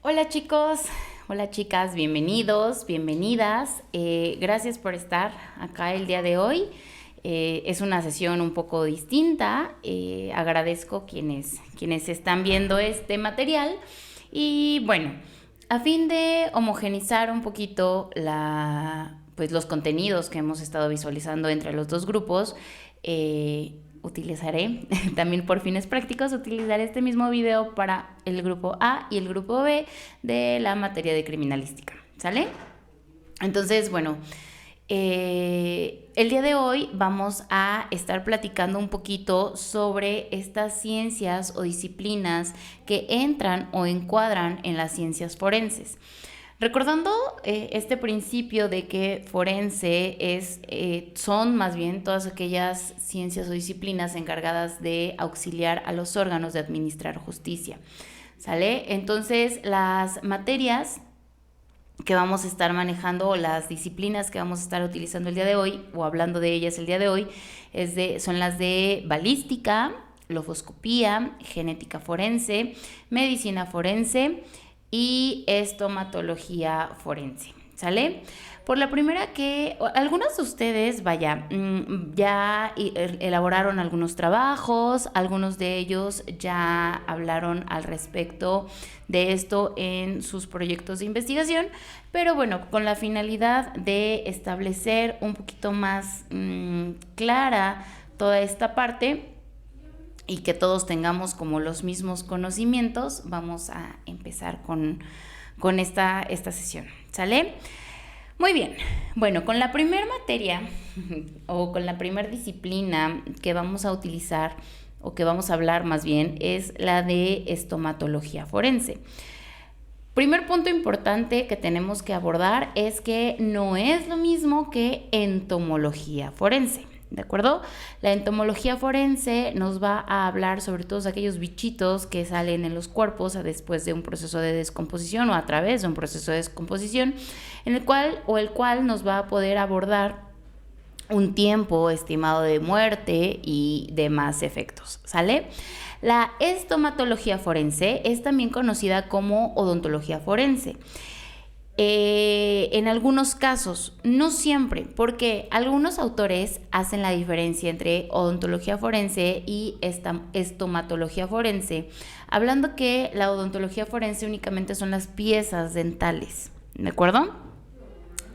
Hola chicos, hola chicas, bienvenidos, bienvenidas. Gracias por estar acá el día de hoy. Es una sesión un poco distinta. Agradezco quienes están viendo este material. Y bueno, a fin de homogenizar un poquito pues los contenidos que hemos estado visualizando entre los dos grupos, utilizaré también por fines prácticos, utilizaré este mismo video para el grupo A y el grupo B de la materia de criminalística, ¿sale? Entonces, bueno, el día de hoy vamos a estar platicando un poquito sobre estas ciencias o disciplinas que entran o encuadran en las ciencias forenses. Recordando este principio de que forense son más bien todas aquellas ciencias o disciplinas encargadas de auxiliar a los órganos de administrar justicia, ¿sale? Entonces, las materias que vamos a estar manejando o las disciplinas que vamos a estar utilizando el día de hoy o hablando de ellas el día de hoy son las de balística, lofoscopía, genética forense, medicina forense y estomatología forense, ¿sale? Por la primera que algunos de ustedes, vaya, ya elaboraron algunos trabajos, algunos de ellos ya hablaron al respecto de esto en sus proyectos de investigación, pero bueno, con la finalidad de establecer un poquito más clara toda esta parte y que todos tengamos como los mismos conocimientos, vamos a empezar con esta sesión, ¿sale? Muy bien, bueno, con la primera materia o con la primera disciplina que vamos a utilizar o que vamos a hablar más bien es la de estomatología forense. Primer punto importante que tenemos que abordar es que no es lo mismo que entomología forense. ¿De acuerdo? La entomología forense nos va a hablar sobre todos aquellos bichitos que salen en los cuerpos después de un proceso de descomposición o a través de un proceso de descomposición, en el cual nos va a poder abordar un tiempo estimado de muerte y demás efectos, ¿sale? La estomatología forense es también conocida como odontología forense. En algunos casos, no siempre, porque algunos autores hacen la diferencia entre odontología forense y estomatología forense, hablando que la odontología forense únicamente son las piezas dentales, ¿de acuerdo?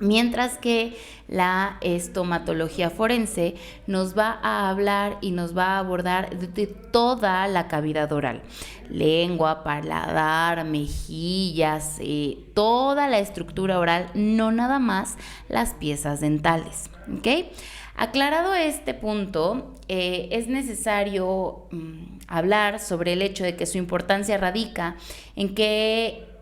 Mientras que la estomatología forense nos va a hablar y nos va a abordar de toda la cavidad oral. Lengua, paladar, mejillas, toda la estructura oral, no nada más las piezas dentales. ¿Ok? Aclarado este punto, es necesario hablar sobre el hecho de que su importancia radica en que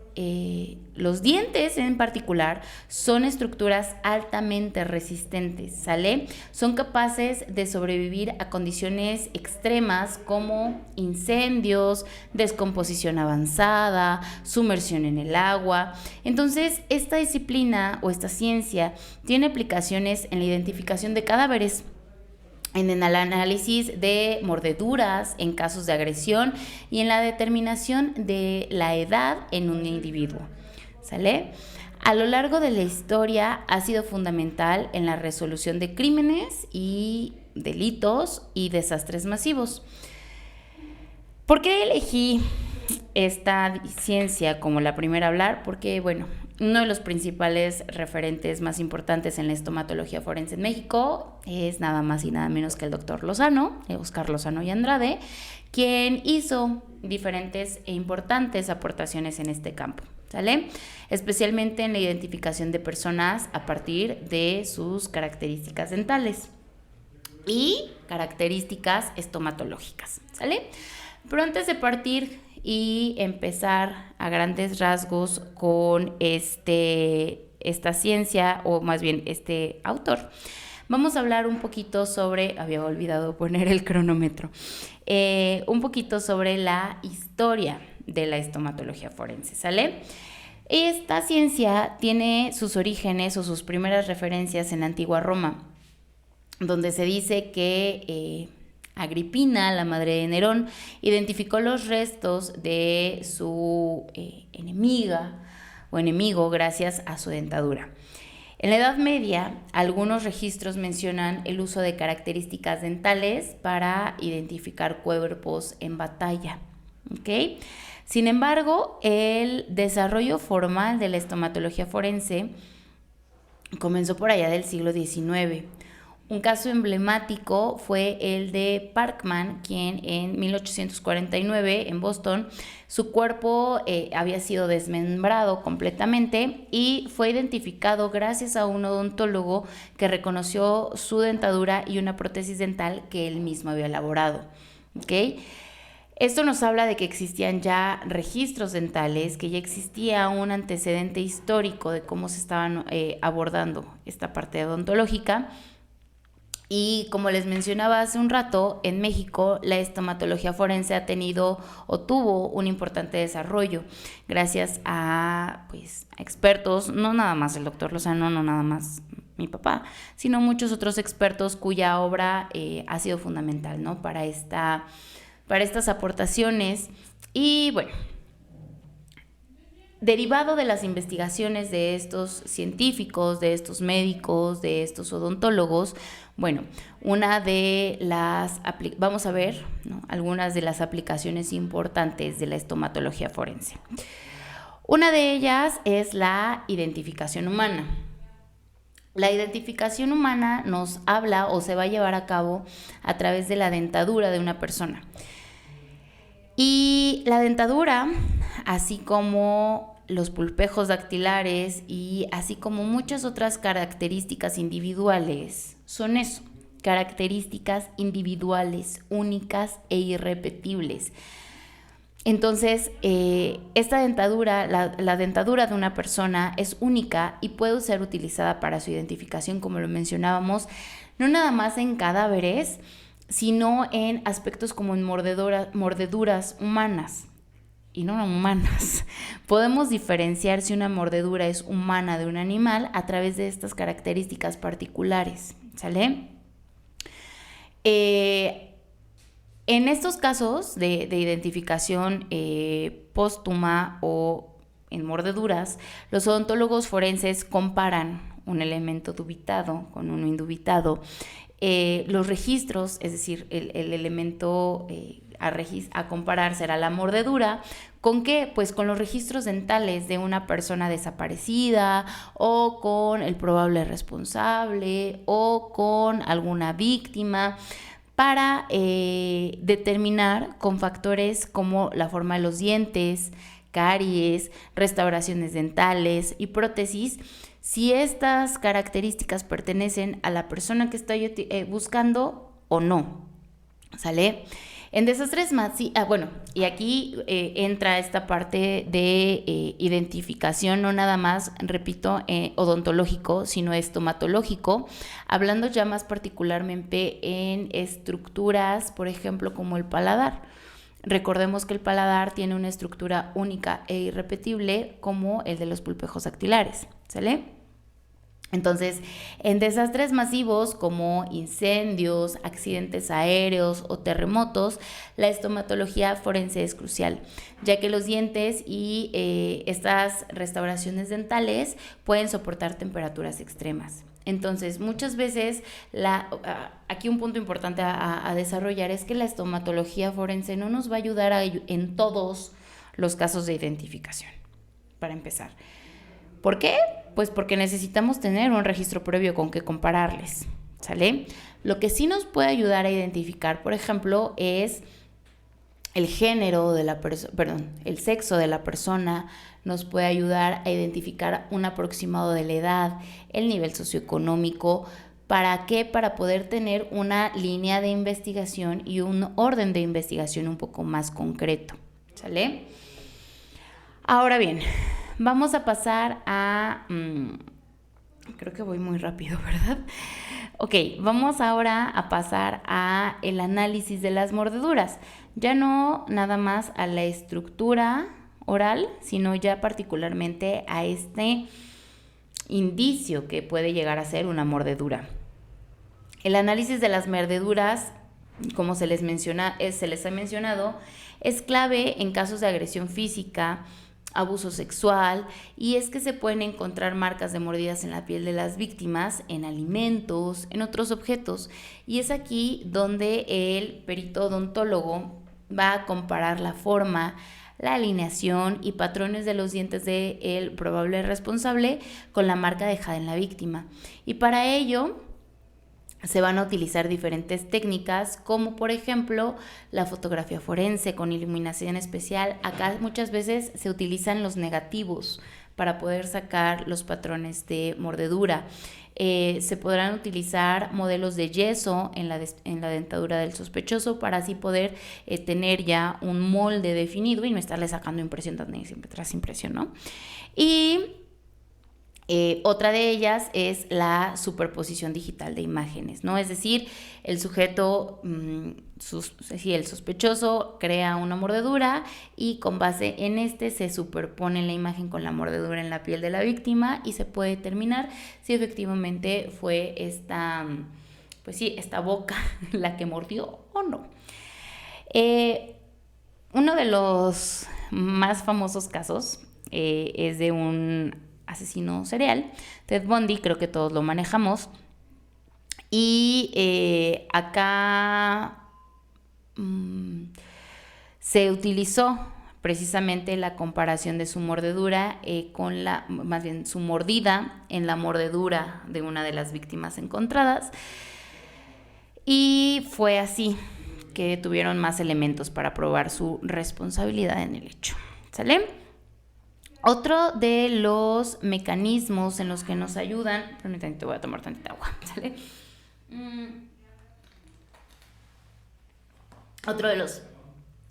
los dientes en particular son estructuras altamente resistentes, ¿sale? Son capaces de sobrevivir a condiciones extremas como incendios, descomposición avanzada, sumersión en el agua. Entonces, esta disciplina o esta ciencia tiene aplicaciones en la identificación de cadáveres, en el análisis de mordeduras en casos de agresión y en la determinación de la edad en un individuo, ¿sale? A lo largo de la historia ha sido fundamental en la resolución de crímenes y delitos y desastres masivos. ¿Por qué elegí esta ciencia como la primera a hablar? Porque, bueno, uno de los principales referentes más importantes en la estomatología forense en México es nada más y nada menos que el doctor Lozano, Óscar Lozano y Andrade, quien hizo diferentes e importantes aportaciones en este campo, ¿sale? Especialmente en la identificación de personas a partir de sus características dentales y características estomatológicas, ¿sale? Pero antes de partir y empezar a grandes rasgos con esta ciencia, o más bien este autor, vamos a hablar un poquito sobre, había olvidado poner el cronómetro, un poquito sobre la historia de la estomatología forense, ¿sale? Esta ciencia tiene sus orígenes o sus primeras referencias en la antigua Roma, donde se dice que Agripina, la madre de Nerón, identificó los restos de su enemiga o enemigo gracias a su dentadura. En la Edad Media, algunos registros mencionan el uso de características dentales para identificar cuerpos en batalla. ¿Okay? Sin embargo, el desarrollo formal de la estomatología forense comenzó por allá del siglo XIX. Un caso emblemático fue el de Parkman, quien en 1849 en Boston, su cuerpo había sido desmembrado completamente y fue identificado gracias a un odontólogo que reconoció su dentadura y una prótesis dental que él mismo había elaborado. ¿Okay? Esto nos habla de que existían ya registros dentales, que ya existía un antecedente histórico de cómo se estaban abordando esta parte odontológica. Y como les mencionaba hace un rato, en México la estomatología forense ha tenido o tuvo un importante desarrollo gracias a, a expertos, no nada más el doctor Lozano, no nada más mi papá, sino muchos otros expertos cuya obra ha sido fundamental, ¿no? para estas aportaciones. Y bueno, derivado de las investigaciones de estos científicos, de estos médicos, de estos odontólogos, bueno, vamos a ver, ¿no?, algunas de las aplicaciones importantes de la estomatología forense. Una de ellas es la identificación humana. La identificación humana nos habla o se va a llevar a cabo a través de la dentadura de una persona. Y la dentadura, así como los pulpejos dactilares y así como muchas otras características individuales, son eso, características individuales, únicas e irrepetibles. Entonces, esta dentadura, la dentadura de una persona es única y puede ser utilizada para su identificación, como lo mencionábamos, no nada más en cadáveres, sino en aspectos como en mordeduras humanas. Y no humanas. Podemos diferenciar si una mordedura es humana de un animal a través de estas características particulares, ¿sale? En estos casos de identificación póstuma o en mordeduras, los odontólogos forenses comparan un elemento dubitado con uno indubitado. Los registros, es decir, el elemento a comparar será la mordedura. ¿Con qué? Pues con los registros dentales de una persona desaparecida o con el probable responsable o con alguna víctima, para determinar con factores como la forma de los dientes, caries, restauraciones dentales y prótesis, si estas características pertenecen a la persona que estoy buscando o no, ¿sale? En desastres y aquí entra esta parte de identificación, no nada más, repito, odontológico, sino estomatológico, hablando ya más particularmente en estructuras, por ejemplo, como el paladar. Recordemos que el paladar tiene una estructura única e irrepetible como el de los pulpejos dactilares, ¿sale? Entonces, en desastres masivos como incendios, accidentes aéreos o terremotos, la estomatología forense es crucial, ya que los dientes y estas restauraciones dentales pueden soportar temperaturas extremas. Entonces, muchas veces, aquí un punto importante a desarrollar es que la estomatología forense no nos va a ayudar en todos los casos de identificación, para empezar. ¿Por qué? Pues porque necesitamos tener un registro previo con que compararles, ¿sale? Lo que sí nos puede ayudar a identificar, por ejemplo, es el género de la el sexo de la persona, nos puede ayudar a identificar un aproximado de la edad, el nivel socioeconómico. ¿Para qué? Para poder tener una línea de investigación y un orden de investigación un poco más concreto, ¿sale? Ahora bien, vamos a pasar a... creo que voy muy rápido, ¿verdad? Ok, vamos ahora a pasar a el análisis de las mordeduras. Ya no nada más a la estructura oral, sino ya particularmente a este indicio que puede llegar a ser una mordedura. El análisis de las mordeduras como se les ha mencionado, es clave en casos de agresión física, abuso sexual, y es que se pueden encontrar marcas de mordidas en la piel de las víctimas, en alimentos, en otros objetos, y es aquí donde el perito odontólogo va a comparar la forma, la alineación y patrones de los dientes del probable responsable con la marca dejada en la víctima. Y para ello se van a utilizar diferentes técnicas, como por ejemplo la fotografía forense con iluminación especial. Acá muchas veces se utilizan los negativos para poder sacar los patrones de mordedura. Se podrán utilizar modelos de yeso en la dentadura del sospechoso para así poder tener ya un molde definido y no estarle sacando impresión tras impresión, ¿no? Y otra de ellas es la superposición digital de imágenes, ¿no? Es decir, el sujeto, el sospechoso crea una mordedura y con base en se superpone la imagen con la mordedura en la piel de la víctima y se puede determinar si efectivamente fue esta boca la que mordió o no. Uno de los más famosos casos es de un asesino serial, Ted Bundy, creo que todos lo manejamos. Y acá se utilizó precisamente la comparación de su mordedura su mordida en la mordedura de una de las víctimas encontradas. Y fue así que tuvieron más elementos para probar su responsabilidad en el hecho. ¿Sale? Otro de los mecanismos en los que nos ayudan... Permítanme, voy a tomar tantita agua, ¿sale? Otro de los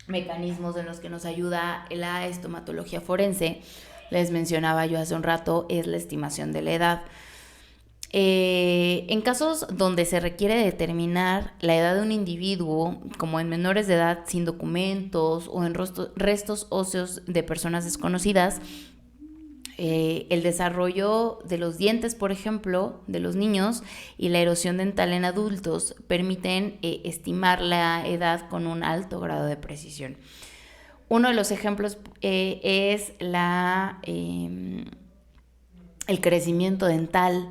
mecanismos en los que nos ayuda la estomatología forense, les mencionaba yo hace un rato, es la estimación de la edad. En casos donde se requiere determinar la edad de un individuo, como en menores de edad sin documentos o en restos óseos de personas desconocidas, el desarrollo de los dientes, por ejemplo, de los niños y la erosión dental en adultos permiten estimar la edad con un alto grado de precisión. Uno de los ejemplos es el crecimiento dental,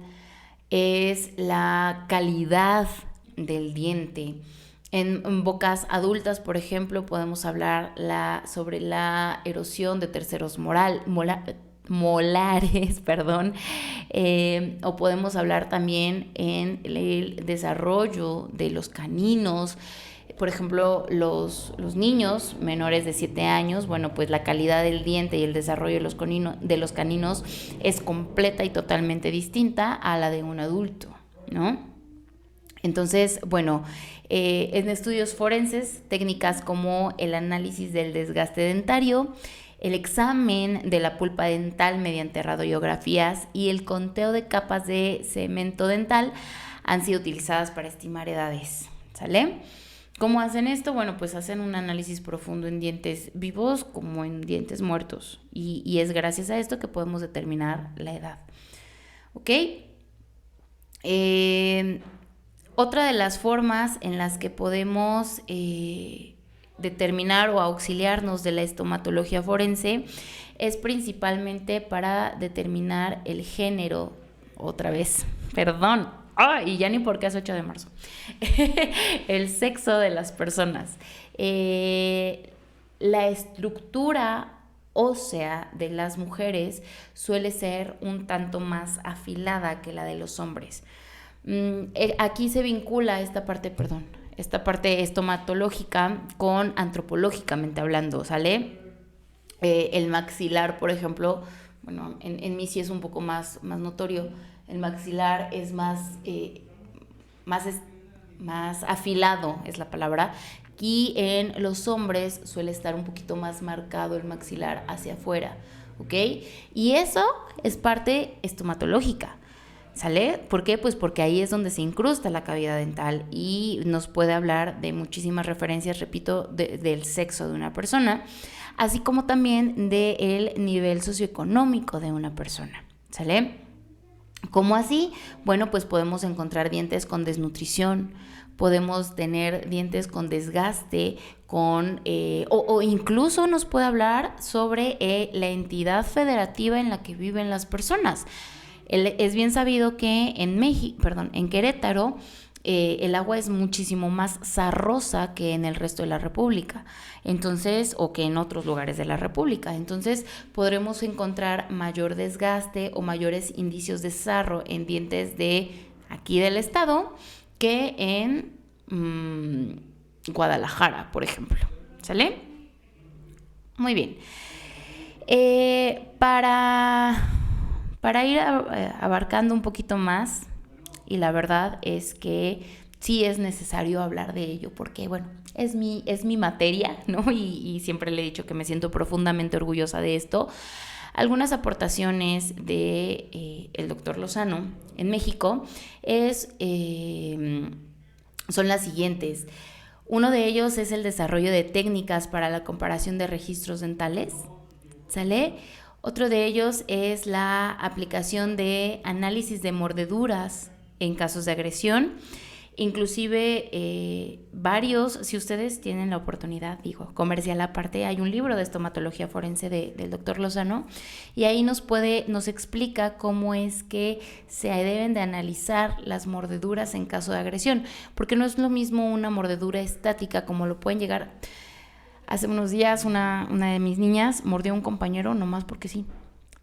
es la calidad del diente. En bocas adultas, por ejemplo, podemos hablar sobre la erosión de terceros molares, o podemos hablar también en el desarrollo de los caninos. Por ejemplo, los niños menores de 7 años, bueno, pues la calidad del diente y el desarrollo de los caninos es completa y totalmente distinta a la de un adulto, ¿no? Entonces, bueno, en estudios forenses, técnicas como el análisis del desgaste dentario, el examen de la pulpa dental mediante radiografías y el conteo de capas de cemento dental han sido utilizadas para estimar edades, ¿sale? ¿Cómo hacen esto? Bueno, pues hacen un análisis profundo en dientes vivos como en dientes muertos y es gracias a esto que podemos determinar la edad. ¿Ok? Otra de las formas en las que podemos determinar o auxiliarnos de la estomatología forense es principalmente para determinar el género, y ya ni por qué es 8 de marzo, el sexo de las personas. La estructura ósea de las mujeres suele ser un tanto más afilada que la de los hombres. Aquí se vincula esta parte estomatológica con antropológicamente hablando, ¿sale? El maxilar, por ejemplo, bueno, en mí sí es un poco más notorio. El maxilar es más afilado, es la palabra, y en los hombres suele estar un poquito más marcado el maxilar hacia afuera, ¿ok? Y eso es parte estomatológica, ¿sale? ¿Por qué? Pues porque ahí es donde se incrusta la cavidad dental y nos puede hablar de muchísimas referencias, repito, del sexo de una persona, así como también del nivel socioeconómico de una persona, ¿sale? ¿Cómo así? Bueno, pues podemos encontrar dientes con desnutrición, podemos tener dientes con desgaste, o incluso nos puede hablar sobre la entidad federativa en la que viven las personas. Es bien sabido que en Querétaro, el agua es muchísimo más sarrosa que en el resto de la República, entonces, o que en otros lugares de la República. Entonces, podremos encontrar mayor desgaste o mayores indicios de sarro en dientes de aquí del estado que en Guadalajara, por ejemplo. ¿Sale? Muy bien. Para ir abarcando un poquito más, y la verdad es que sí es necesario hablar de ello, porque bueno, es mi materia, ¿no? Y siempre le he dicho que me siento profundamente orgullosa de esto. Algunas aportaciones de el doctor Lozano en México son las siguientes. Uno de ellos es el desarrollo de técnicas para la comparación de registros dentales, ¿sale? Otro de ellos es la aplicación de análisis de mordeduras en casos de agresión. Inclusive varios, si ustedes tienen la oportunidad, comercial aparte, hay un libro de estomatología forense del doctor Lozano, y ahí nos explica cómo es que se deben de analizar las mordeduras en caso de agresión, porque no es lo mismo una mordedura estática como lo pueden llegar. Hace unos días una de mis niñas mordió a un compañero nomás porque sí,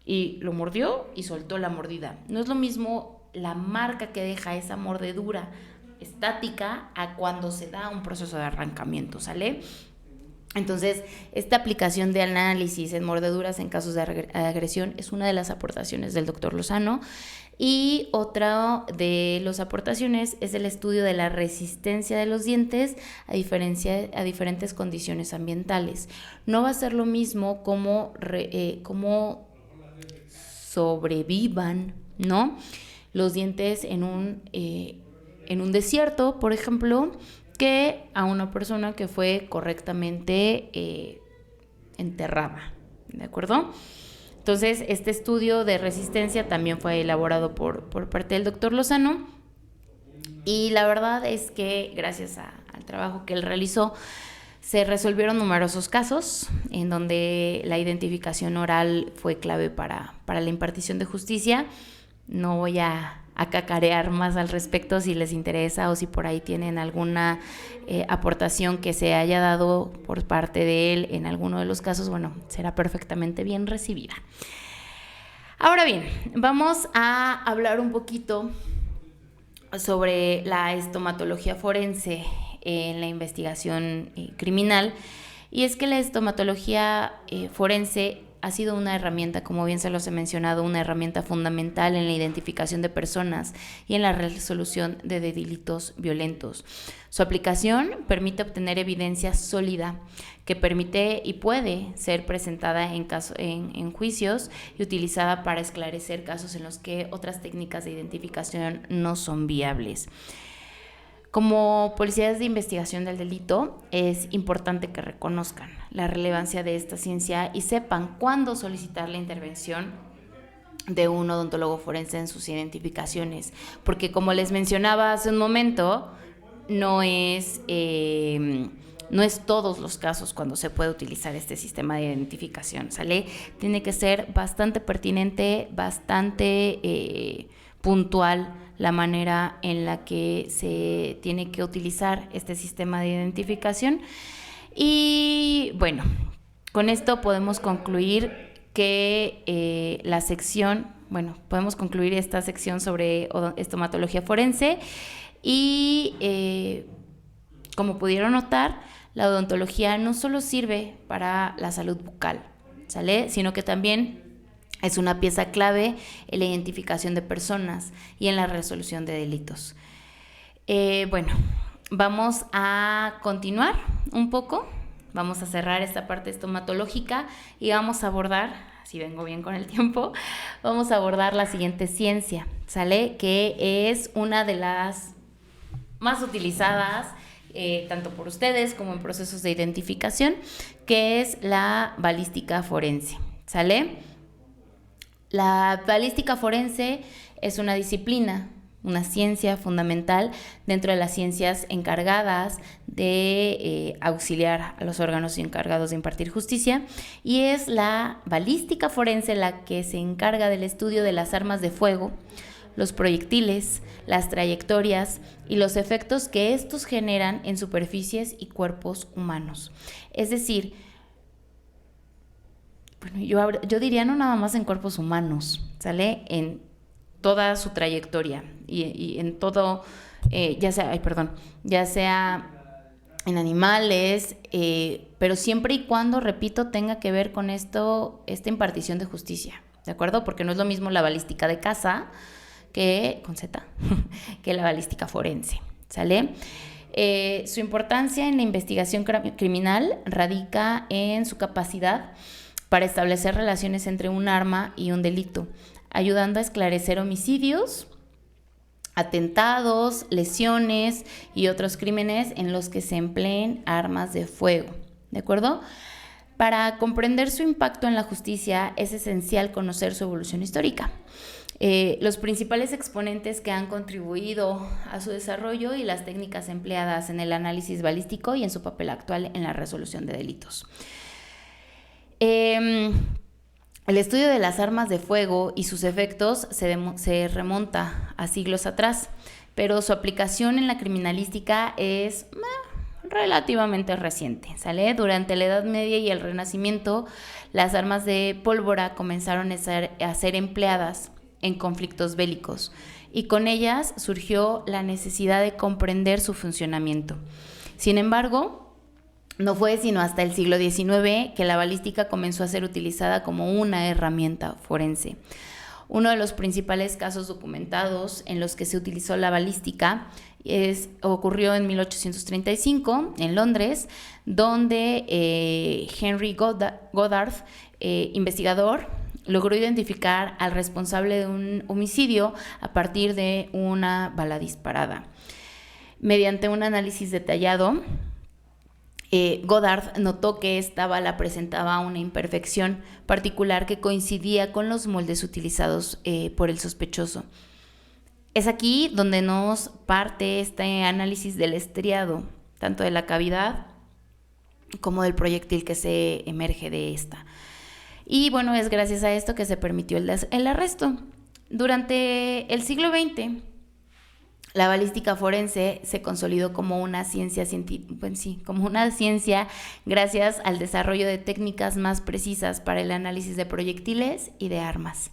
y lo mordió y soltó la mordida. No es lo mismo la marca que deja esa mordedura estática a cuando se da un proceso de arrancamiento, ¿sale? Entonces, esta aplicación de análisis en mordeduras en casos de agresión es una de las aportaciones del doctor Lozano. Y otra de las aportaciones es el estudio de la resistencia de los dientes a diferentes condiciones ambientales. No va a ser lo mismo cómo sobrevivan, ¿no?, los dientes en un desierto, por ejemplo, que a una persona que fue correctamente enterrada, ¿de acuerdo? Entonces, este estudio de resistencia también fue elaborado por parte del doctor Lozano, y la verdad es que gracias al trabajo que él realizó, se resolvieron numerosos casos en donde la identificación oral fue clave para la impartición de justicia. No voy a cacarear más al respecto. Si les interesa o si por ahí tienen alguna aportación que se haya dado por parte de él en alguno de los casos, bueno, será perfectamente bien recibida. Ahora bien, vamos a hablar un poquito sobre la estomatología forense en la investigación criminal. Y es que la estomatología forense ha sido una herramienta, como bien se los he mencionado, una herramienta fundamental en la identificación de personas y en la resolución de delitos violentos. Su aplicación permite obtener evidencia sólida que permite y puede ser presentada en juicios y utilizada para esclarecer casos en los que otras técnicas de identificación no son viables. Como policías de investigación del delito, es importante que reconozcan la relevancia de esta ciencia y sepan cuándo solicitar la intervención de un odontólogo forense en sus identificaciones, porque como les mencionaba hace un momento, no es todos los casos cuando se puede utilizar este sistema de identificación, ¿sale? Tiene que ser bastante pertinente, bastante puntual la manera en la que se tiene que utilizar este sistema de identificación. Y bueno, con esto podemos concluir que podemos concluir esta sección sobre estomatología forense. Y como pudieron notar, la odontología no solo sirve para la salud bucal, ¿sale?, sino que también es una pieza clave en la identificación de personas y en la resolución de delitos. Vamos a continuar un poco. Vamos a cerrar esta parte estomatológica y vamos a abordar, si vengo bien con el tiempo, vamos a abordar la siguiente ciencia, ¿sale?, que es una de las más utilizadas tanto por ustedes como en procesos de identificación, que es la balística forense, ¿sale? La balística forense es una disciplina, una ciencia fundamental dentro de las ciencias encargadas de auxiliar a los órganos encargados de impartir justicia, y es la balística forense la que se encarga del estudio de las armas de fuego, los proyectiles, las trayectorias y los efectos que estos generan en superficies y cuerpos humanos. Es decir, bueno, yo diría no nada más en cuerpos humanos, ¿sale? En toda su trayectoria y en todo, ya sea en animales, pero siempre y cuando, repito, tenga que ver con esta impartición de justicia, ¿de acuerdo? Porque no es lo mismo la balística de caza con Z, que la balística forense, ¿sale? Su importancia en la investigación criminal radica en su capacidad para establecer relaciones entre un arma y un delito, ayudando a esclarecer homicidios, atentados, lesiones y otros crímenes en los que se empleen armas de fuego, ¿de acuerdo? Para comprender su impacto en la justicia es esencial conocer su evolución histórica, los principales exponentes que han contribuido a su desarrollo y las técnicas empleadas en el análisis balístico y en su papel actual en la resolución de delitos. El estudio de las armas de fuego y sus efectos se remonta a siglos atrás, pero su aplicación en la criminalística es relativamente reciente, ¿sale? Durante la Edad Media y el Renacimiento, las armas de pólvora comenzaron a ser empleadas en conflictos bélicos, y con ellas surgió la necesidad de comprender su funcionamiento. Sin embargo, no fue sino hasta el siglo XIX que la balística comenzó a ser utilizada como una herramienta forense. Uno de los principales casos documentados en los que se utilizó la balística ocurrió en 1835 en Londres, donde Henry Goddard, investigador, logró identificar al responsable de un homicidio a partir de una bala disparada. Mediante un análisis detallado, Goddard notó que esta bala presentaba una imperfección particular que coincidía con los moldes utilizados por el sospechoso. Es aquí donde nos parte este análisis del estriado, tanto de la cavidad como del proyectil que se emerge de esta. Y bueno, es gracias a esto que se permitió el arresto. Durante el siglo XX, la balística forense se consolidó como una ciencia gracias al desarrollo de técnicas más precisas para el análisis de proyectiles y de armas.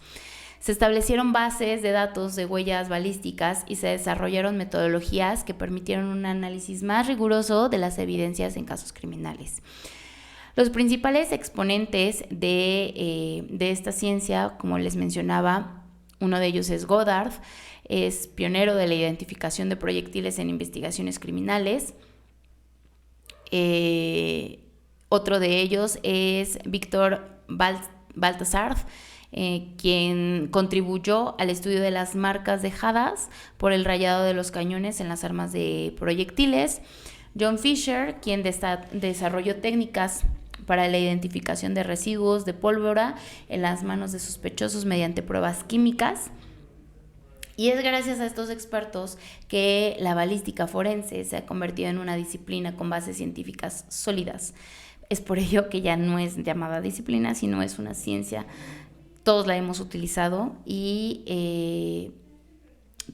Se establecieron bases de datos de huellas balísticas y se desarrollaron metodologías que permitieron un análisis más riguroso de las evidencias en casos criminales. Los principales exponentes de esta ciencia, como les mencionaba, uno de ellos es Goddard. Es pionero de la identificación de proyectiles en investigaciones criminales. Otro de ellos es Víctor Balthasar, quien contribuyó al estudio de las marcas dejadas por el rayado de los cañones en las armas de proyectiles. John Fisher, quien desarrolló técnicas para la identificación de residuos de pólvora en las manos de sospechosos mediante pruebas químicas. Y es gracias a estos expertos que la balística forense se ha convertido en una disciplina con bases científicas sólidas. Es por ello que ya no es llamada disciplina, sino es una ciencia. Todos la hemos utilizado y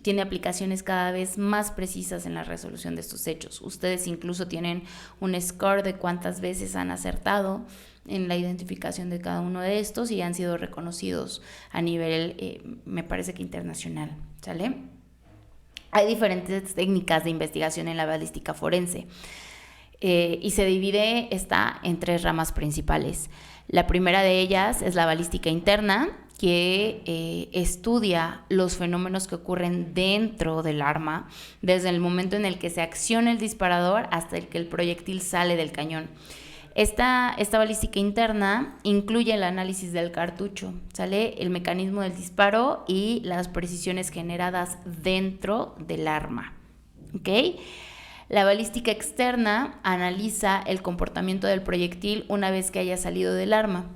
tiene aplicaciones cada vez más precisas en la resolución de estos hechos. Ustedes incluso tienen un score de cuántas veces han acertado en la identificación de cada uno de estos y han sido reconocidos a nivel, me parece que internacional, ¿sale? Hay diferentes técnicas de investigación en la balística forense y se divide en tres ramas principales. La primera de ellas es la balística interna, que estudia los fenómenos que ocurren dentro del arma, desde el momento en el que se acciona el disparador hasta el que el proyectil sale del cañón. Esta balística interna incluye el análisis del cartucho, ¿sale? El mecanismo del disparo y las precisiones generadas dentro del arma, ¿ok? La balística externa analiza el comportamiento del proyectil una vez que haya salido del arma.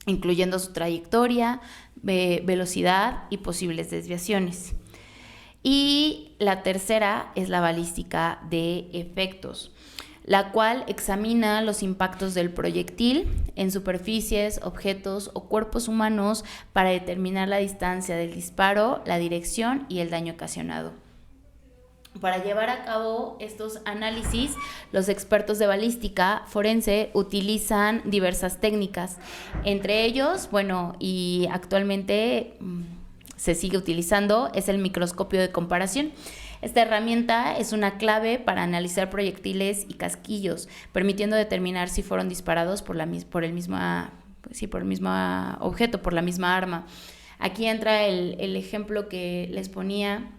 incluyendo su trayectoria, velocidad y posibles desviaciones. Y la tercera es la balística de efectos, la cual examina los impactos del proyectil en superficies, objetos o cuerpos humanos para determinar la distancia del disparo, la dirección y el daño ocasionado. Para llevar a cabo estos análisis, los expertos de balística forense utilizan diversas técnicas. Entre ellos, y actualmente se sigue utilizando, es el microscopio de comparación. Esta herramienta es una clave para analizar proyectiles y casquillos, permitiendo determinar si fueron disparados por el mismo objeto, por la misma arma. Aquí entra el ejemplo que les ponía,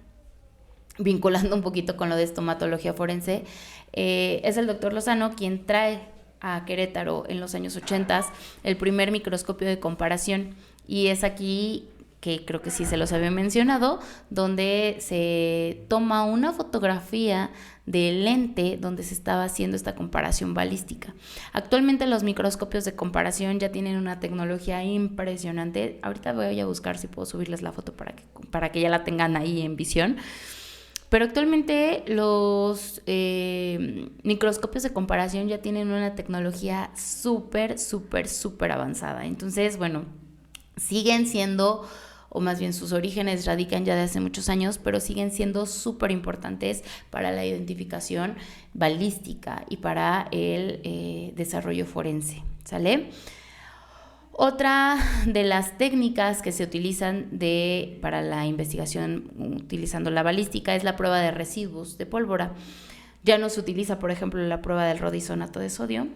vinculando un poquito con lo de estomatología forense. Es el doctor Lozano quien trae a Querétaro en los años 80 el primer microscopio de comparación, y es aquí que creo que sí se los había mencionado, donde se toma una fotografía del lente donde se estaba haciendo esta comparación balística. Actualmente los microscopios de comparación ya tienen una tecnología impresionante. Ahorita voy a buscar si puedo subirles la foto para que ya la tengan ahí en visión. Pero actualmente los microscopios de comparación ya tienen una tecnología súper avanzada. Entonces, siguen siendo, o más bien sus orígenes radican ya de hace muchos años, pero siguen siendo súper importantes para la identificación balística y para el desarrollo forense, ¿sale? Otra de las técnicas que se utilizan para la investigación utilizando la balística es la prueba de residuos de pólvora. Ya no se utiliza, por ejemplo, la prueba del rodisonato de sodio.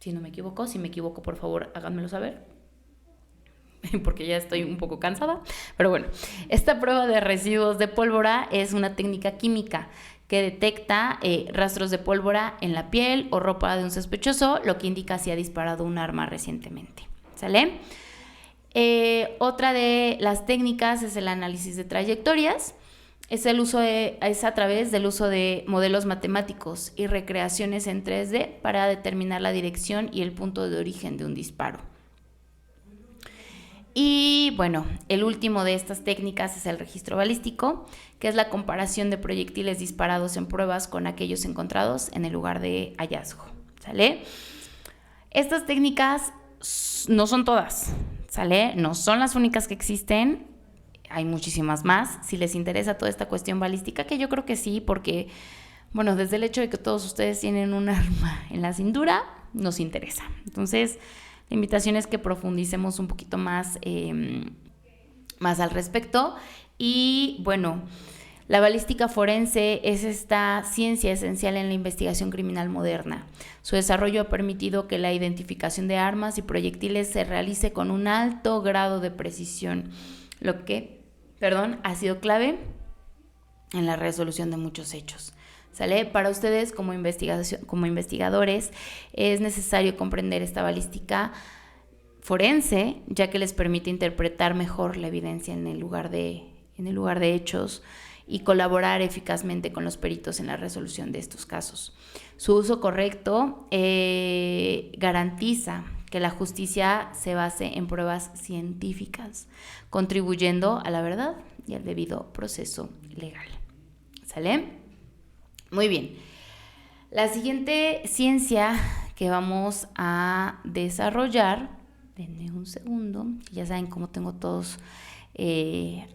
Si no me equivoco, si me equivoco, por favor, háganmelo saber, porque ya estoy un poco cansada. Pero esta prueba de residuos de pólvora es una técnica química que detecta rastros de pólvora en la piel o ropa de un sospechoso, lo que indica si ha disparado un arma recientemente, ¿sale? Otra de las técnicas es el análisis de trayectorias. Es a través del uso de modelos matemáticos y recreaciones en 3D para determinar la dirección y el punto de origen de un disparo. Y el último de estas técnicas es el registro balístico, que es la comparación de proyectiles disparados en pruebas con aquellos encontrados en el lugar de hallazgo, ¿sale? Estas técnicas no son todas, ¿sale? No son las únicas que existen, hay muchísimas más. Si les interesa toda esta cuestión balística, que yo creo que sí, porque, desde el hecho de que todos ustedes tienen un arma en la cintura, nos interesa. Entonces, la invitación es que profundicemos un poquito más al respecto. Y la balística forense es esta ciencia esencial en la investigación criminal moderna. Su desarrollo ha permitido que la identificación de armas y proyectiles se realice con un alto grado de precisión, lo que, ha sido clave en la resolución de muchos hechos. ¿Sale? Para ustedes como investigadores es necesario comprender esta balística forense, ya que les permite interpretar mejor la evidencia en el lugar de hechos y colaborar eficazmente con los peritos en la resolución de estos casos. Su uso correcto garantiza que la justicia se base en pruebas científicas, contribuyendo a la verdad y al debido proceso legal. ¿Sale? Muy bien. La siguiente ciencia que vamos a desarrollar, denme un segundo, ya saben cómo tengo todos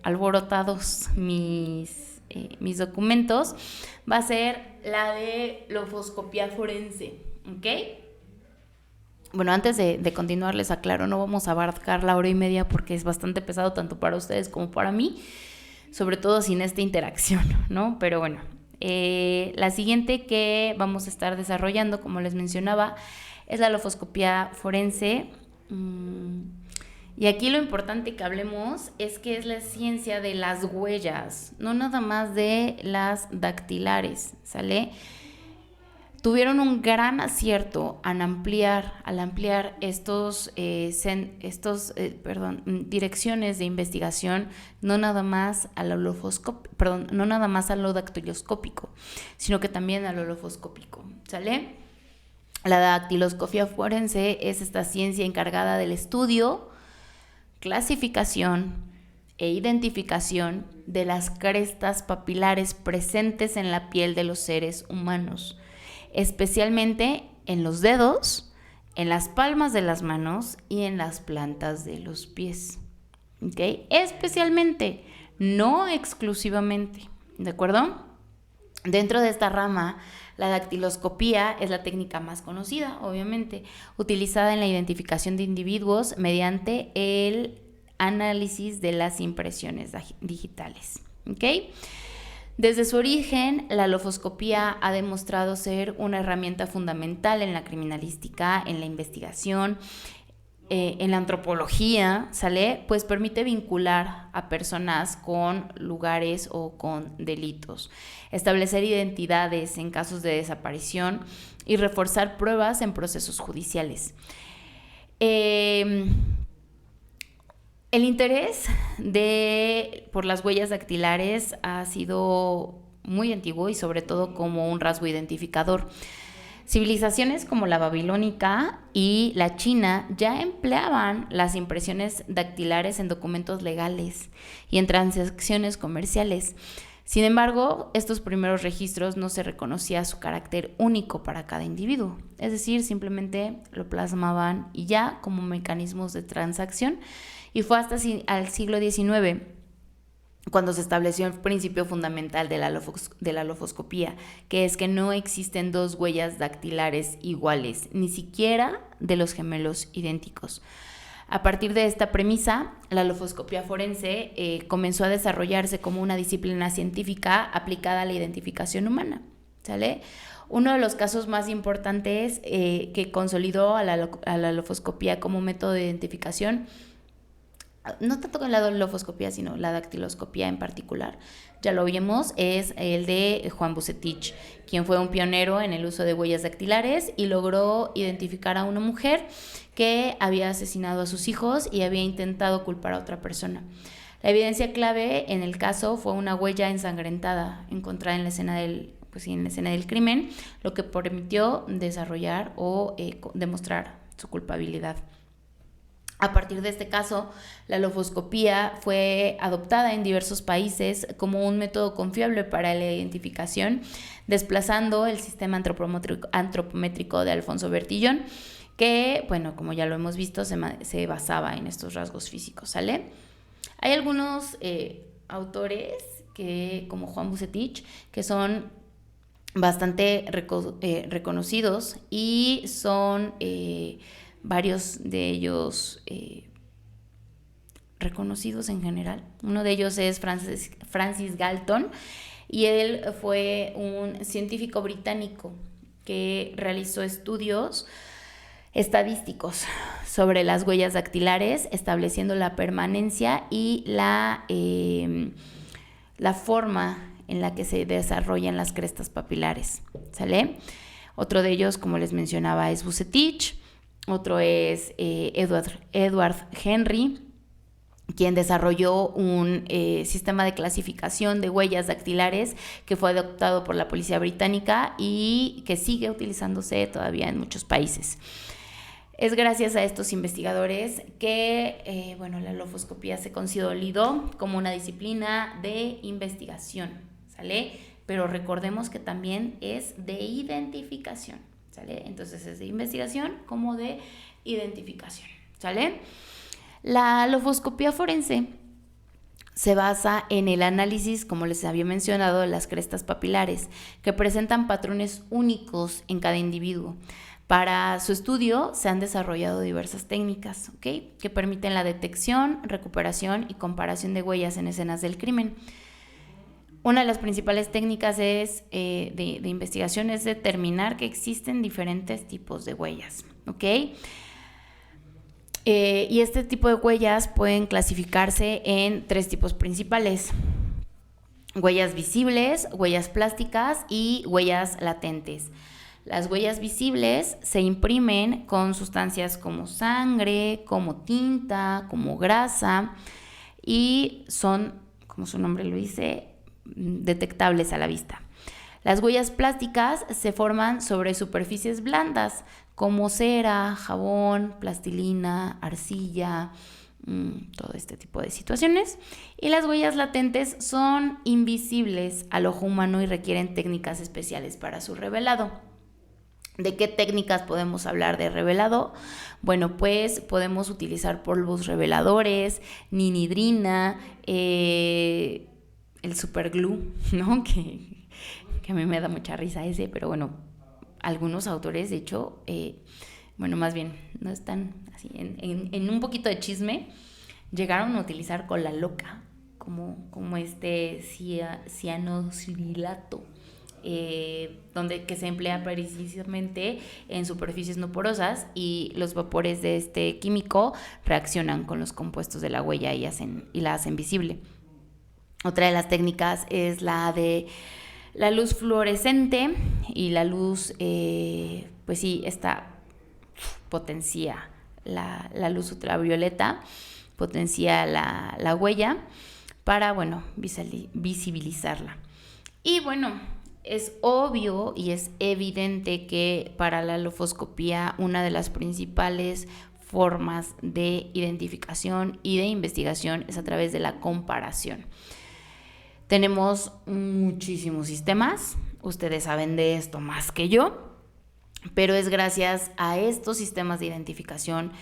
alborotados mis documentos, va a ser la de lofoscopía forense, ¿ok? Antes de continuar les aclaro, no vamos a abarcar la hora y media porque es bastante pesado tanto para ustedes como para mí, sobre todo sin esta interacción, ¿no? Pero la siguiente que vamos a estar desarrollando, como les mencionaba, es la lofoscopía forense. Y aquí lo importante que hablemos es que es la ciencia de las huellas, no nada más de las dactilares, ¿sale? Tuvieron un gran acierto al ampliar direcciones de investigación, no nada más a lo dactiloscópico, sino que también a lo lofoscópico, ¿sale? La dactiloscopia forense es esta ciencia encargada del estudio, clasificación e identificación de las crestas papilares presentes en la piel de los seres humanos, especialmente en los dedos, en las palmas de las manos y en las plantas de los pies. ¿Okay? Especialmente, no exclusivamente, ¿de acuerdo? Dentro de esta rama, la dactiloscopía es la técnica más conocida, obviamente, utilizada en la identificación de individuos mediante el análisis de las impresiones digitales. ¿Okay? Desde su origen, la lofoscopía ha demostrado ser una herramienta fundamental en la criminalística, en la investigación, en la antropología, ¿sale? Pues permite vincular a personas con lugares o con delitos, establecer identidades en casos de desaparición y reforzar pruebas en procesos judiciales. El interés por las huellas dactilares ha sido muy antiguo y sobre todo como un rasgo identificador. Civilizaciones como la babilónica y la china ya empleaban las impresiones dactilares en documentos legales y en transacciones comerciales. Sin embargo, estos primeros registros no se reconocía su carácter único para cada individuo, es decir, simplemente lo plasmaban y ya como mecanismos de transacción, y fue hasta al siglo XIX cuando se estableció el principio fundamental de la lofoscopía, que es que no existen dos huellas dactilares iguales, ni siquiera de los gemelos idénticos. A partir de esta premisa, la lofoscopía forense comenzó a desarrollarse como una disciplina científica aplicada a la identificación humana, ¿sale? Uno de los casos más importantes que consolidó a la lofoscopía como método de identificación, no tanto con la lofoscopía, sino la dactiloscopía en particular, ya lo vimos, es el de Juan Vucetich, quien fue un pionero en el uso de huellas dactilares y logró identificar a una mujer que había asesinado a sus hijos y había intentado culpar a otra persona. La evidencia clave en el caso fue una huella ensangrentada encontrada en la escena del crimen, lo que permitió desarrollar o demostrar su culpabilidad. A partir de este caso, la lofoscopía fue adoptada en diversos países como un método confiable para la identificación, desplazando el sistema antropométrico de Alfonso Bertillon, que, bueno, como ya lo hemos visto, se basaba en estos rasgos físicos, ¿sale? Hay algunos autores como Juan Vucetich, que son bastante reconocidos y son varios de ellos reconocidos en general. Uno de ellos es Francis Galton, y él fue un científico británico que realizó estudios estadísticos sobre las huellas dactilares, estableciendo la permanencia y la forma en la que se desarrollan las crestas papilares, ¿sale? Otro de ellos, como les mencionaba, es Vucetich. Otro es Edward Henry, quien desarrolló un sistema de clasificación de huellas dactilares que fue adoptado por la policía británica y que sigue utilizándose todavía en muchos países. Es gracias a estos investigadores que la lofoscopía se consolidó como una disciplina de investigación, ¿sale? Pero recordemos que también es de identificación, ¿sale? Entonces es de investigación como de identificación, ¿sale? La lofoscopía forense se basa en el análisis, como les había mencionado, de las crestas papilares, que presentan patrones únicos en cada individuo. Para su estudio se han desarrollado diversas técnicas, ¿okay?, que permiten la detección, recuperación y comparación de huellas en escenas del crimen. Una de las principales técnicas de investigación es determinar que existen diferentes tipos de huellas, ¿ok? Y este tipo de huellas pueden clasificarse en 3 tipos principales: huellas visibles, huellas plásticas y huellas latentes. Las huellas visibles se imprimen con sustancias como sangre, como tinta, como grasa, y son, como su nombre lo dice, detectables a la vista. Las huellas plásticas se forman sobre superficies blandas, como cera, jabón, plastilina, arcilla, todo este tipo de situaciones. Y las huellas latentes son invisibles al ojo humano y requieren técnicas especiales para su revelado. ¿De qué técnicas podemos hablar de revelado? Bueno, pues podemos utilizar polvos reveladores, ninidrina, el superglue, ¿no? Que a mí me da mucha risa ese, pero bueno, algunos autores, de hecho, bueno, más bien, no están así, en un poquito de chisme, llegaron a utilizar cola loca, como este cianosilalato, donde que se emplea precisamente en superficies no porosas, y los vapores de este químico reaccionan con los compuestos de la huella y la hacen visible. Otra de las técnicas es la de la luz fluorescente, y la luz, pues sí, esta potencia la luz ultravioleta, potencia la huella para, bueno, visibilizarla. Y bueno, es obvio y es evidente que para la lofoscopía una de las principales formas de identificación y de investigación es a través de la comparación. Tenemos muchísimos sistemas, ustedes saben de esto más que yo, pero es gracias a estos sistemas de identificación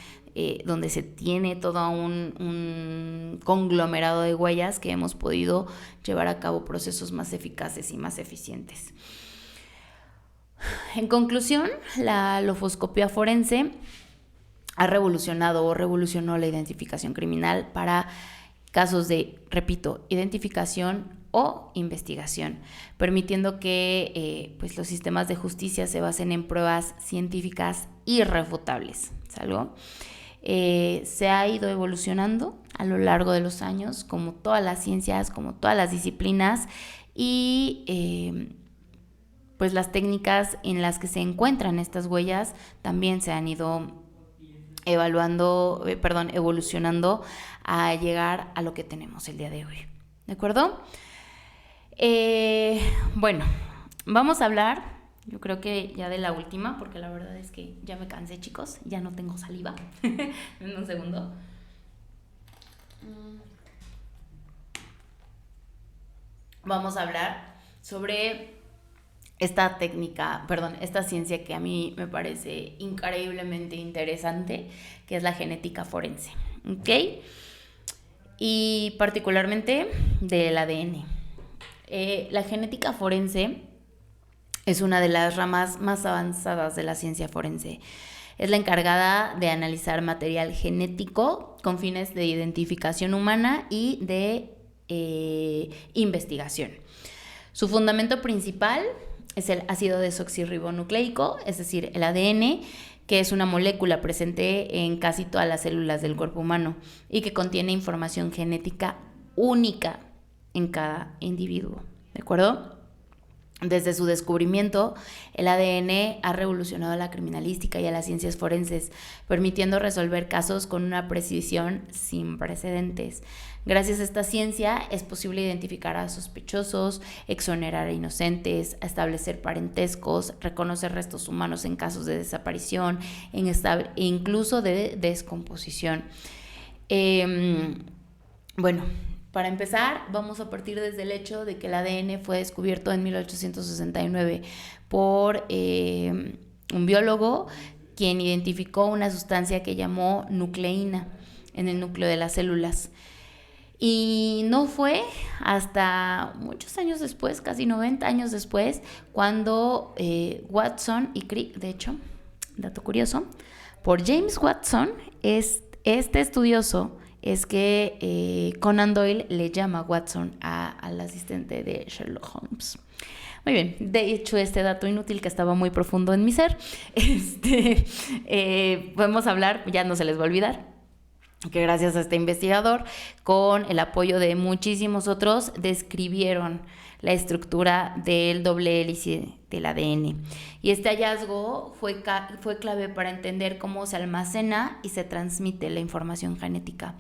donde se tiene todo un conglomerado de huellas que hemos podido llevar a cabo procesos más eficaces y más eficientes. En conclusión, la lofoscopía forense revolucionó la identificación criminal para casos de, repito, identificación o investigación, permitiendo que pues los sistemas de justicia se basen en pruebas científicas irrefutables. ¿Salvo? Se ha ido evolucionando a lo largo de los años, como todas las ciencias, como todas las disciplinas, y pues las técnicas en las que se encuentran estas huellas también se han ido evolucionando a llegar a lo que tenemos el día de hoy. ¿De acuerdo? Bueno, vamos a hablar, yo creo que ya de la última, porque la verdad es que ya me cansé, chicos, ya no tengo saliva. En un segundo. Vamos a hablar sobre esta ciencia que a mí me parece increíblemente interesante, que es la genética forense, ¿ok? Y particularmente del ADN. La genética forense es una de las ramas más avanzadas de la ciencia forense. Es la encargada de analizar material genético con fines de identificación humana y de investigación. Su fundamento principal es el ácido desoxirribonucleico, es decir, el ADN, que es una molécula presente en casi todas las células del cuerpo humano y que contiene información genética única en cada individuo, ¿de acuerdo? Desde su descubrimiento, el ADN ha revolucionado la criminalística y a las ciencias forenses, permitiendo resolver casos con una precisión sin precedentes. Gracias a esta ciencia es posible identificar a sospechosos, exonerar a inocentes, establecer parentescos, reconocer restos humanos en casos de desaparición e incluso de descomposición. Bueno, para empezar, vamos a partir desde el hecho de que el ADN fue descubierto en 1869 por un biólogo, quien identificó una sustancia que llamó nucleína en el núcleo de las células. Y no fue hasta muchos años después, casi 90 años después, cuando Watson y Crick, de hecho, dato curioso, por James Watson, este estudioso, es que Conan Doyle le llama Watson al asistente de Sherlock Holmes. Muy bien, de hecho este dato inútil que estaba muy profundo en mi ser, podemos hablar, ya no se les va a olvidar, que gracias a este investigador, con el apoyo de muchísimos otros, describieron la estructura del doble hélice del ADN. Y este hallazgo fue clave para entender cómo se almacena y se transmite la información genética.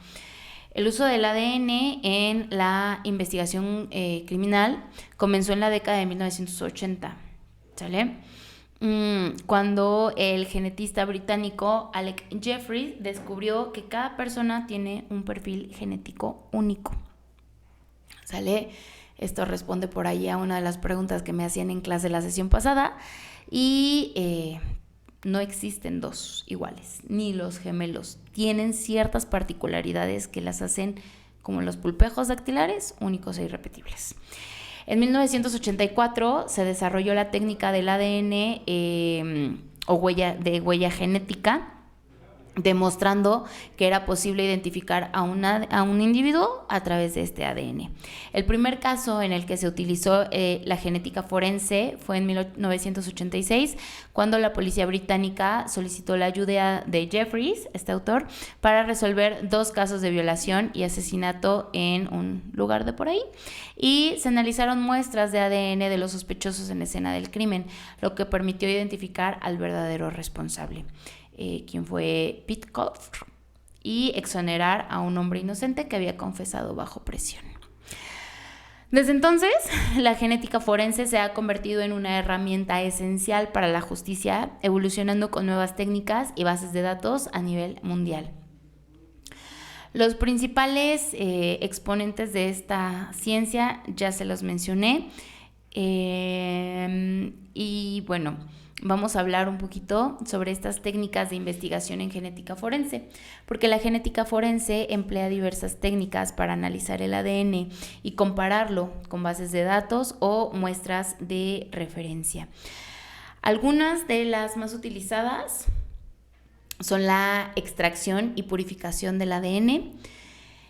El uso del ADN en la investigación criminal comenzó en la década de 1980, ¿sale? cuando el genetista británico Alec Jeffreys descubrió que cada persona tiene un perfil genético único. ¿Sale? Esto responde por ahí a una de las preguntas que me hacían en clase la sesión pasada. Y no existen dos iguales, ni los gemelos. Tienen ciertas particularidades que las hacen, como los pulpejos dactilares, únicos e irrepetibles. En 1984 se desarrolló la técnica del ADN o huella genética, demostrando que era posible identificar a un individuo a través de este ADN. El primer caso en el que se utilizó la genética forense fue en 1986, cuando la policía británica solicitó la ayuda de Jeffreys, este autor, para resolver 2 casos de violación y asesinato en un lugar de por ahí, y se analizaron muestras de ADN de los sospechosos en la escena del crimen, lo que permitió identificar al verdadero responsable, quien fue Pete Colfer, y exonerar a un hombre inocente que había confesado bajo presión. Desde entonces, la genética forense se ha convertido en una herramienta esencial para la justicia, evolucionando con nuevas técnicas y bases de datos a nivel mundial. Los principales exponentes de esta ciencia ya se los mencioné, y bueno, vamos a hablar un poquito sobre estas técnicas de investigación en genética forense, porque la genética forense emplea diversas técnicas para analizar el ADN y compararlo con bases de datos o muestras de referencia. Algunas de las más utilizadas son la extracción y purificación del ADN.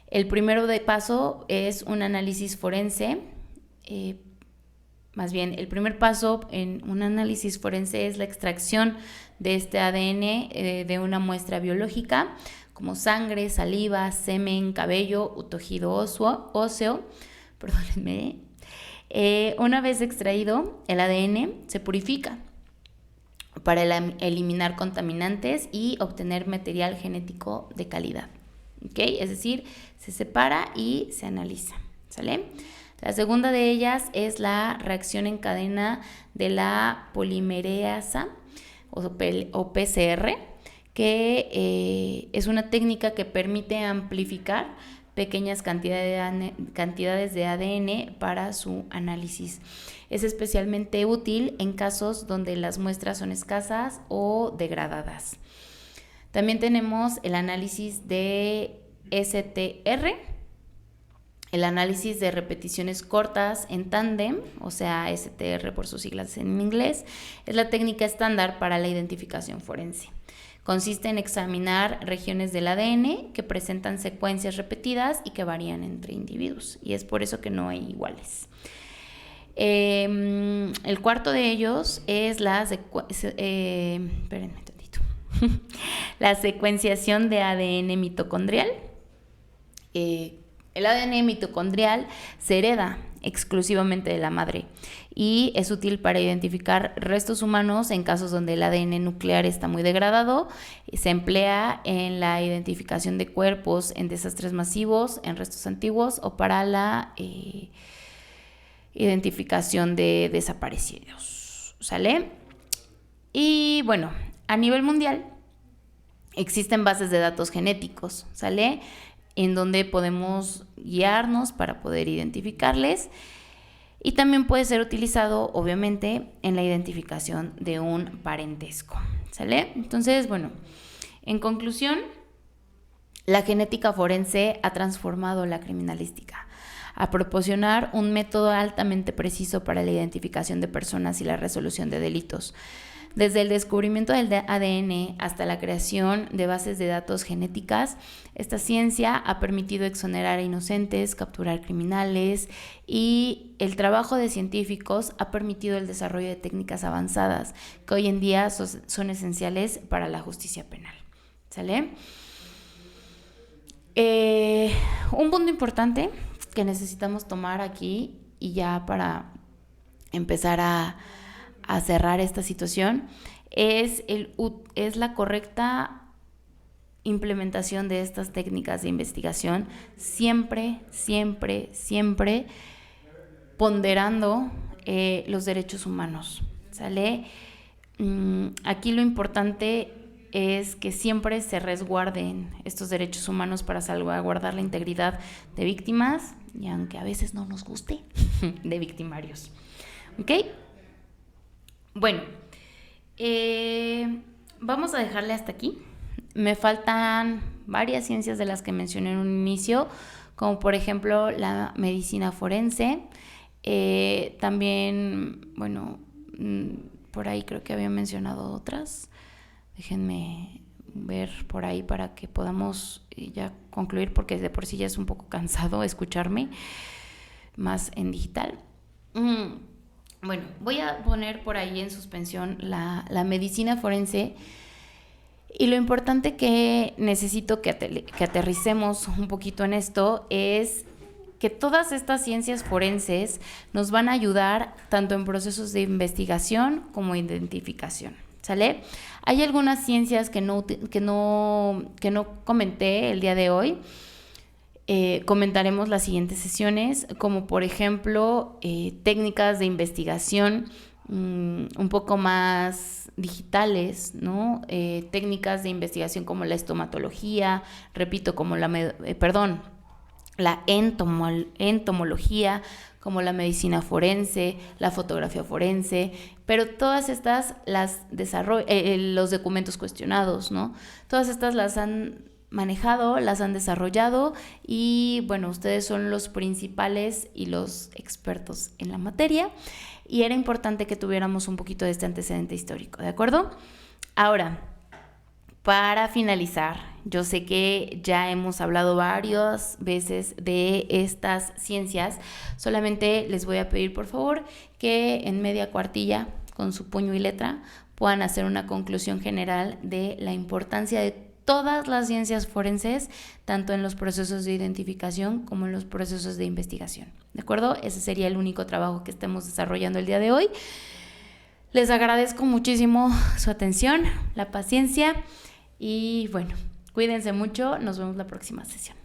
El primero de paso es un análisis forense. Más bien, el primer paso en un análisis forense es la extracción de este ADN de una muestra biológica, como sangre, saliva, semen, cabello o tejido óseo. Perdónenme. Una vez extraído, el ADN se purifica para eliminar contaminantes y obtener material genético de calidad. ¿Okay? Es decir, se separa y se analiza. ¿Sale? La segunda de ellas es la reacción en cadena de la polimerasa o PCR, que es una técnica que permite amplificar pequeñas cantidades de ADN para su análisis. Es especialmente útil en casos donde las muestras son escasas o degradadas. También tenemos el análisis de STR, el análisis de repeticiones cortas en tándem, o sea, STR por sus siglas en inglés, es la técnica estándar para la identificación forense. Consiste en examinar regiones del ADN que presentan secuencias repetidas y que varían entre individuos, y es por eso que no hay iguales. El cuarto de ellos es la secuenciación de ADN mitocondrial. El ADN mitocondrial se hereda exclusivamente de la madre y es útil para identificar restos humanos en casos donde el ADN nuclear está muy degradado. Se emplea en la identificación de cuerpos en desastres masivos, en restos antiguos o para la identificación de desaparecidos. ¿Sale? Y bueno, a nivel mundial existen bases de datos genéticos, ¿sale?, en donde podemos guiarnos para poder identificarles, y también puede ser utilizado obviamente en la identificación de un parentesco. ¿Sale? Entonces, bueno, en conclusión, la genética forense ha transformado la criminalística a proporcionar un método altamente preciso para la identificación de personas y la resolución de delitos. Desde el descubrimiento del ADN hasta la creación de bases de datos genéticas, esta ciencia ha permitido exonerar a inocentes, capturar criminales, y el trabajo de científicos ha permitido el desarrollo de técnicas avanzadas que hoy en día son esenciales para la justicia penal. ¿Sale? Un punto importante que necesitamos tomar aquí, y ya para empezar a cerrar esta situación, es la correcta implementación de estas técnicas de investigación, siempre ponderando los derechos humanos. ¿Sale? aquí lo importante es que siempre se resguarden estos derechos humanos para salvaguardar la integridad de víctimas y, aunque a veces no nos guste, de victimarios. ¿Ok? Bueno, vamos a dejarle hasta aquí. Me faltan varias ciencias de las que mencioné en un inicio, como por ejemplo la medicina forense. También, bueno, por ahí creo que había mencionado otras. Déjenme ver por ahí para que podamos ya concluir, porque de por sí ya es un poco cansado escucharme más en digital. Bueno, voy a poner por ahí en suspensión la medicina forense. Y lo importante que necesito que aterricemos un poquito en esto es que todas estas ciencias forenses nos van a ayudar tanto en procesos de investigación como identificación, ¿sale? Hay algunas ciencias que no comenté el día de hoy. Comentaremos las siguientes sesiones, como por ejemplo técnicas de investigación un poco más digitales, ¿no? Técnicas de investigación como la estomatología, repito, como la entomología, como la medicina forense, la fotografía forense, pero todas estas las los documentos cuestionados, ¿no? Todas estas las han manejado, las han desarrollado y bueno, ustedes son los principales y los expertos en la materia y era importante que tuviéramos un poquito de este antecedente histórico, ¿de acuerdo? Ahora, para finalizar, yo sé que ya hemos hablado varias veces de estas ciencias, solamente les voy a pedir por favor que en media cuartilla, con su puño y letra, puedan hacer una conclusión general de la importancia de todas las ciencias forenses, tanto en los procesos de identificación como en los procesos de investigación, ¿de acuerdo? Ese sería el único trabajo que estemos desarrollando el día de hoy. Les agradezco muchísimo su atención, la paciencia y bueno, cuídense mucho, nos vemos la próxima sesión.